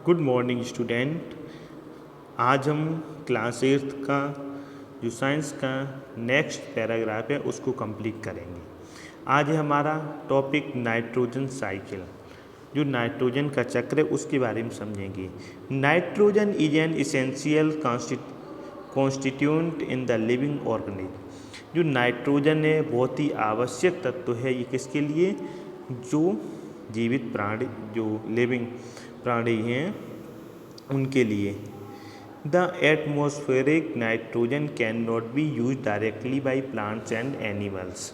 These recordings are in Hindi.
Good morning student. आज हम क्लास 8 का जो साइंस का नेक्स्ट पैराग्राफ है उसको कंप्लीट करेंगे। आज है हमारा टॉपिक नाइट्रोजन साइकिल। जो नाइट्रोजन का चक्र है उसके बारे में समझेंगे। Nitrogen is an essential constituent in the living organism. जो नाइट्रोजन है बहुत ही आवश्यक तत्व है ये किसके लिए, जो जीवित प्राणी, जो लिविंग प्राणी हैं उनके लिए। The atmospheric nitrogen can not be use directly by plants and animals.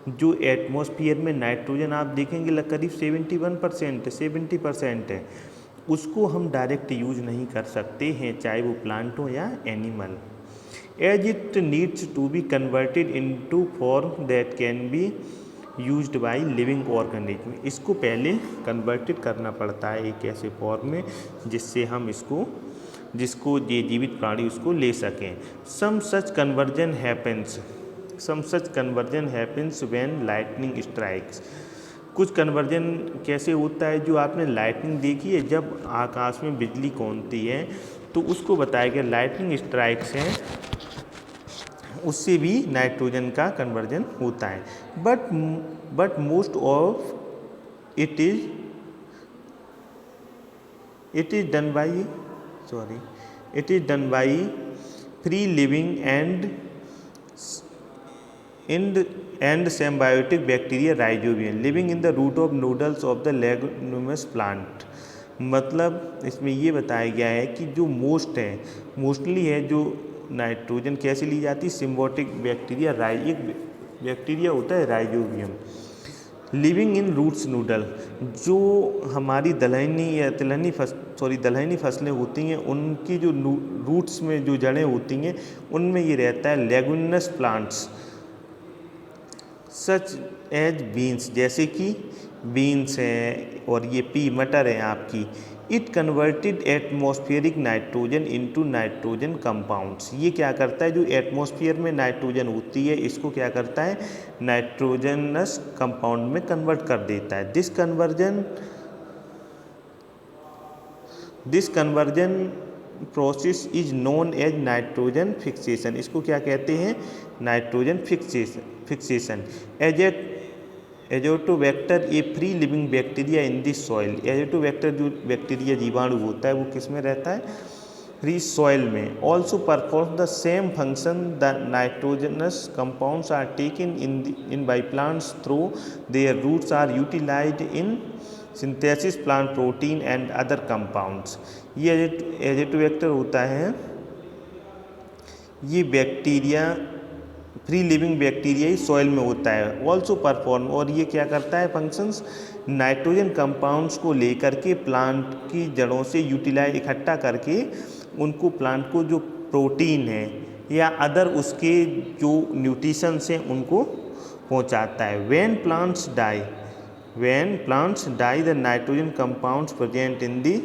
जो एटमॉस्फेयर में नाइट्रोजन आप देखेंगे करीब 70% है, उसको हम डायरेक्ट यूज नहीं कर सकते हैं, चाहे वो प्लांट हो या animal. As it needs to be converted into form that can be used by living organism. इसको पहले कन्वर्टेड करना पड़ता है एक ऐसे फॉर्म में जिससे हम जिसको ये जीवित प्राणी उसको ले सकें। Some such conversion happens when lightning strikes. कुछ कन्वर्जन कैसे होता है, जो आपने लाइटनिंग देखी है, जब आकाश में बिजली कौंधती है तो उसको बताया गया लाइटनिंग स्ट्राइक्स हैं, उससे भी नाइट्रोजन का कन्वर्जन होता है। But most of it is done by free living and symbiotic bacteria Rhizobium living in the root of noodles of the leguminous plant. मतलब इसमें ये बताया गया है कि जो मोस्टली है जो नाइट्रोजन कैसे ली जाती है, सिम्बायोटिक बैक्टीरिया, एक बैक्टीरिया होता है Rhizobium, living in roots noodle. जो हमारी दलहनी फसलें होती हैं उनकी जो रूट्स में जो जड़ें होती हैं उनमें ये रहता है leguminous plants such as beans, जैसे कि बीन्स हैं और ये मटर है आपकी। It converted atmospheric nitrogen into nitrogen compounds. ये क्या करता है, जो एटमॉस्फेयर में नाइट्रोजन होती है इसको क्या करता है, नाइट्रोजनस कंपाउंड में कन्वर्ट कर देता है। This conversion process is known as nitrogen fixation. इसको क्या कहते हैं, nitrogen fixation. Azotobacter a free living bacteria in this soil. Azotobacter जो बैक्टीरिया जीवाणु होता है वो किस में रहता है, फ्री सॉइल में। Also perform the same function the nitrogenous compounds are taken in by plants through their roots are utilized in synthesis plant protein and other compounds. ये एजोटोबैक्टर होता है, ये बैक्टीरिया फ्री लिविंग बैक्टीरिया ही सॉइल में होता है। ऑल्सो परफॉर्म, और ये क्या करता है फंक्शंस, नाइट्रोजन कंपाउंड्स को लेकर के प्लांट की जड़ों से यूटिलाइज इकट्ठा करके उनको प्लांट को जो प्रोटीन है या अदर उसके जो न्यूट्रिशंस हैं उनको पहुंचाता है। When plants die the nitrogen compounds present in the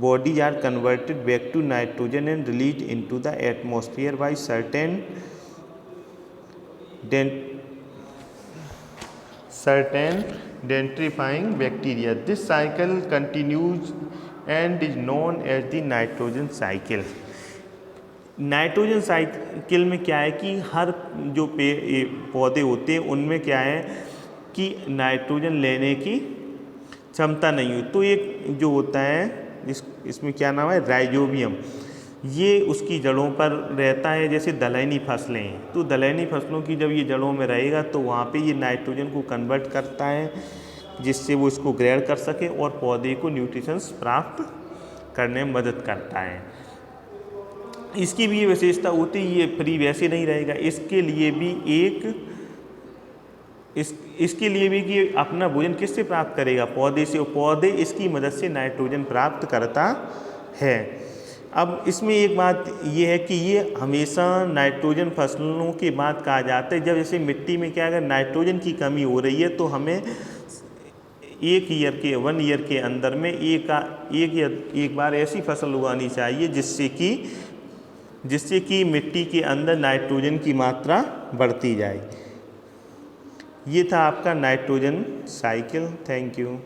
body are converted back to nitrogen and release into the atmosphere by certain denitrifying bacteria. This cycle continues and is known as the nitrogen cycle. Nitrogen cycle में क्या है कि हर जो पौधे होते हैं उनमें क्या है कि नाइट्रोजन लेने की क्षमता नहीं हुई, तो एक जो होता है इसमें क्या नाम है, राइजोबियम, ये उसकी जड़ों पर रहता है। जैसे दलहनी फसलें हैं तो दलहनी फसलों की जब ये जड़ों में रहेगा तो वहाँ पे ये नाइट्रोजन को कन्वर्ट करता है जिससे वो इसको ग्रहण कर सके और पौधे को न्यूट्रिशंस प्राप्त करने में मदद करता है। इसकी भी ये विशेषता होती है, ये फ्री वैसे नहीं रहेगा, इसके लिए भी कि अपना भोजन किससे प्राप्त करेगा, पौधे से, और पौधे इसकी मदद से नाइट्रोजन प्राप्त करता है। अब इसमें एक बात ये है कि ये हमेशा नाइट्रोजन फसलों के बाद कहा जाता है जब जैसे मिट्टी में क्या, अगर नाइट्रोजन की कमी हो रही है तो हमें 1 ईयर के अंदर में एक बार ऐसी फसल उगानी चाहिए जिससे कि मिट्टी के अंदर नाइट्रोजन की मात्रा बढ़ती जाए। ये था आपका नाइट्रोजन साइकिल। Thank you.